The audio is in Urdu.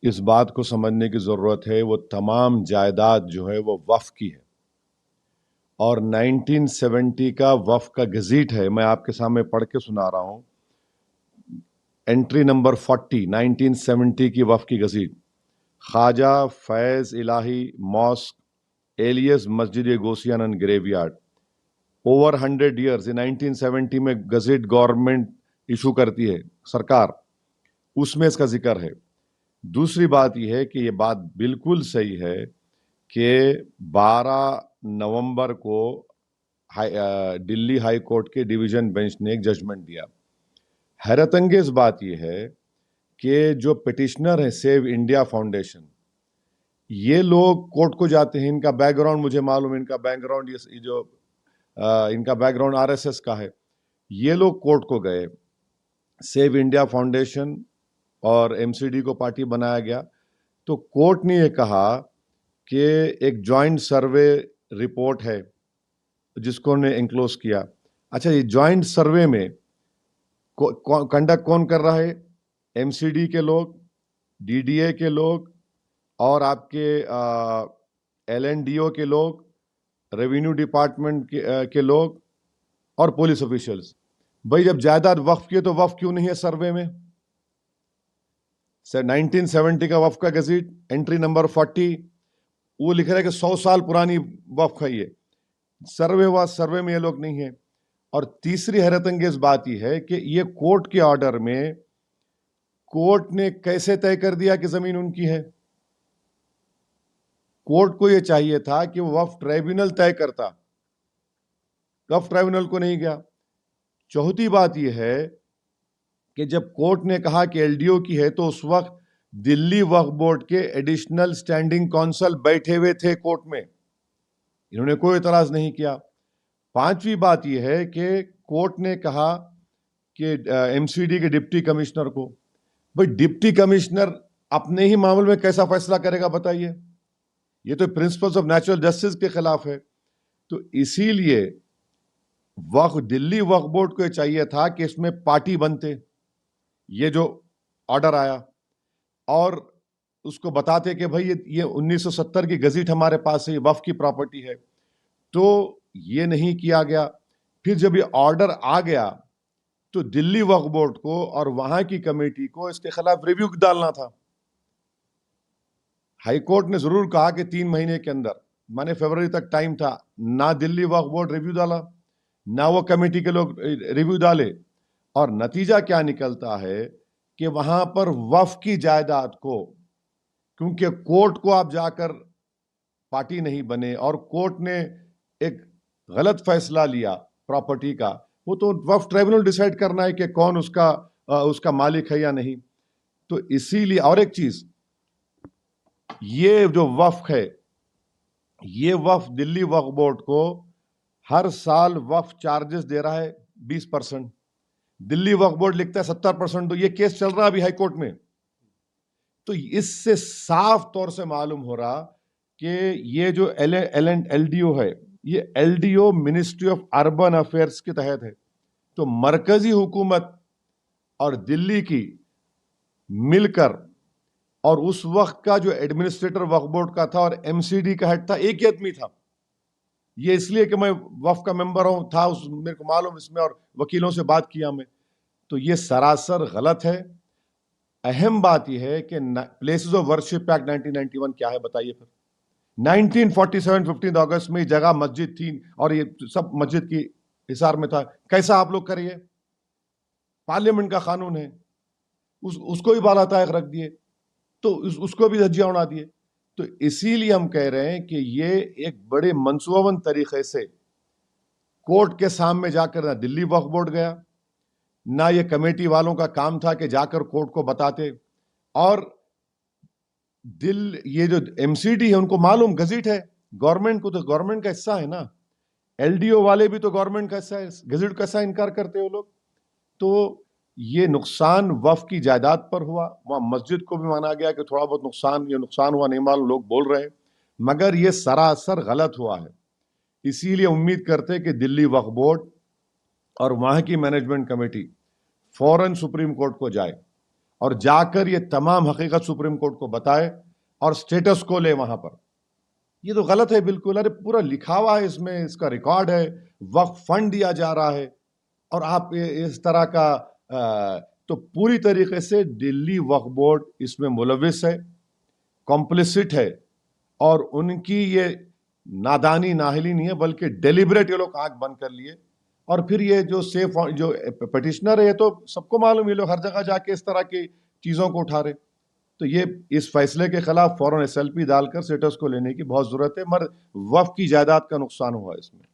اس بات کو سمجھنے کی ضرورت ہے وہ تمام جائیداد جو ہے وہ وقف کی ہے اور 1970 کا وقف کا گزٹ ہے. میں آپ کے سامنے پڑھ کے سنا رہا ہوں. انٹری نمبر 40 1970 کی وقف کی گزٹ. خواجہ فیض الہی ماسک ایلیس مسجد گوسین and graveyard. Over 100 years 1970 میں گزٹ گورنمنٹ ایشو کرتی ہے سرکار, اس میں اس کا ذکر ہے. دوسری بات یہ ہے کہ یہ بات بالکل صحیح ہے کہ 12 نومبر کو دلی ہائی کورٹ کے ڈویژن بینچ نے ایک ججمنٹ دیا. حیرت انگیز بات یہ ہے کہ جو پٹیشنر ہے سیو انڈیا فاؤنڈیشن, یہ لوگ کورٹ کو جاتے ہیں. ان کا بیک گراؤنڈ مجھے معلوم ہے, ان کا بیک گراؤنڈ ان کا بیک گراؤنڈ RSS کا ہے. یہ لوگ کورٹ کو گئے, سیو انڈیا فاؤنڈیشن اور MCD کو پارٹی بنایا گیا, تو کورٹ نے یہ کہا کہ ایک جوائنٹ سروے رپورٹ ہے جس کو نے انکلوز کیا. اچھا, یہ جوائنٹ سروے میں کنڈکٹ کون کر رہا ہے؟ MCD کے لوگ, DDA کے لوگ, اور آپ کے LNDO کے لوگ, ریونیو ڈپارٹمنٹ کے لوگ اور پولیس آفیشلز. بھائی جب جائیداد وقف کی تو وقف کیوں نہیں ہے سروے میں؟ سر 1970 کا وقف کا گزٹ انٹری نمبر 40 وہ لکھ رہا ہے کہ 100 سال پرانی وقف ہے. یہ سروے ہوا, سروے میں یہ لوگ نہیں ہیں. اور تیسری حیرت انگیز بات یہ ہے کہ یہ کورٹ کے آرڈر میں کورٹ نے کیسے طے کر دیا کہ زمین ان کی ہے؟ کورٹ کو یہ چاہیے تھا کہ وہ وقف ٹریبیونل طے کرتا, وقف ٹریبیونل کو نہیں گیا. چوتھی بات یہ ہے کہ جب کورٹ نے کہا کہ LDO کی ہے تو اس وقت دلی وقف بورڈ کے ایڈیشنل اسٹینڈنگ کونسل بیٹھے ہوئے تھے کورٹ میں, انہوں نے کوئی اعتراض نہیں کیا. پانچویں بات یہ ہے کہ کورٹ نے کہا کہ MCD کے ڈپٹی کمشنر کو, بھائی ڈپٹی کمشنر اپنے ہی معاملے میں کیسا فیصلہ کرے گا بتائیے؟ یہ تو پرنسپلز آف نیچرل جسٹس کے خلاف ہے. تو اسی لیے دلی وقف بورڈ کو یہ چاہیے تھا کہ اس میں پارٹی بنتے, یہ جو آرڈر آیا, اور اس کو بتاتے کہ بھائی یہ 1970 کی گزٹ ہمارے پاس ہے, یہ وقف کی پراپرٹی ہے. تو یہ نہیں کیا گیا. پھر جب یہ آرڈر آ گیا تو دلی وقف بورڈ کو اور وہاں کی کمیٹی کو اس کے خلاف ریویو ڈالنا تھا. ہائی کورٹ نے ضرور کہا کہ 3 مہینے کے اندر, مانے فروری تک ٹائم تھا, نہ دلی وقف بورڈ ریویو ڈالا, نہ وہ کمیٹی کے لوگ ریویو ڈالے. اور نتیجہ کیا نکلتا ہے کہ وہاں پر وقف کی جائیداد کو, کیونکہ کورٹ کو آپ جا کر پارٹی نہیں بنے اور کورٹ نے ایک غلط فیصلہ لیا پراپرٹی کا, وہ تو وقف ٹریبیونل ڈیسائیڈ کرنا ہے کہ کون اس کا مالک ہے یا نہیں. تو اسی لیے, اور ایک چیز, یہ جو وقف ہے, یہ وقف دلی وقف بورڈ کو ہر سال وقف چارجز دے رہا ہے 20%. دلی وقف بورڈ لکھتا ہے 70%. تو یہ کیس چل رہا ہے ابھی ہائی کورٹ میں. تو اس سے صاف طور سے معلوم ہو رہا کہ یہ جو LDO ہے, یہ LDO ministry of urban affairs کے تحت ہے. تو مرکزی حکومت اور دلی کی مل کر, اور اس وقت کا جو ایڈمنسٹریٹر وقف بورڈ کا تھا اور MCD کا ہیڈ تھا, ایک ہی آدمی تھا. یہ اس لیے کہ میں وقف کا ممبر ہوں تھا, میرے کو معلوم اس میں, اور وکیلوں سے بات کیا میں. تو یہ سراسر غلط ہے. اہم بات یہ ہے کہ پلیسز آف ورشپ ایکٹ 1991 کیا ہے بتائیے پھر. 1947 15 اگست میں یہ جگہ مسجد تھی اور یہ سب مسجد کی حصار میں تھا. کیسا آپ لوگ کریے؟ پارلیمنٹ کا قانون ہے, اس کو بھی بالا تائق رکھ دیے, تو اس کو بھی دھجیاں اڑا دیے. تو اسی لیے ہم کہہ رہے ہیں کہ یہ ایک بڑے منصوبہ بند طریقے سے کورٹ کے سامنے جا کر نہ دلی وقف بورڈ گیا, نہ یہ کمیٹی والوں کا کام تھا کہ جا کر کورٹ کو بتاتے. اور یہ جو MCD ہے ان کو معلوم گزٹ ہے, گورنمنٹ کو تو گورنمنٹ کا حصہ ہے نا, LDO والے بھی تو گورنمنٹ کا حصہ ہے, گزٹ کا حصہ انکار کرتے ہو لوگ. تو یہ نقصان وقف کی جائیداد پر ہوا. وہاں مسجد کو بھی مانا گیا کہ تھوڑا بہت نقصان ہوا, نہیں معلوم, لوگ بول رہے ہیں, مگر یہ سراسر غلط ہوا ہے. اسی لیے امید کرتے کہ دلی وقف بورڈ اور وہاں کی مینجمنٹ کمیٹی فوراً سپریم کورٹ کو جائے اور جا کر یہ تمام حقیقت سپریم کورٹ کو بتائے اور سٹیٹس کو لے وہاں پر. یہ تو غلط ہے بالکل. ارے پورا لکھا ہوا ہے اس میں, اس کا ریکارڈ ہے, وقف فنڈ دیا جا رہا ہے, اور آپ اس طرح کا تو پوری طریقے سے دلی وقف بورڈ اس میں ملوث ہے, کمپلسٹ ہے, اور ان کی یہ نادانی ناہلی نہیں ہے بلکہ ڈیلیبریٹ یہ لوگ آنکھ بند کر لیے. اور پھر یہ جو پٹیشنر ہے, یہ تو سب کو معلوم, یہ لوگ ہر جگہ جا کے اس طرح کی چیزوں کو اٹھا رہے. تو یہ اس فیصلے کے خلاف فوراً SLP ڈال کر سٹیٹس کو لینے کی بہت ضرورت ہے, مگر وقف کی جائیداد کا نقصان ہوا اس میں.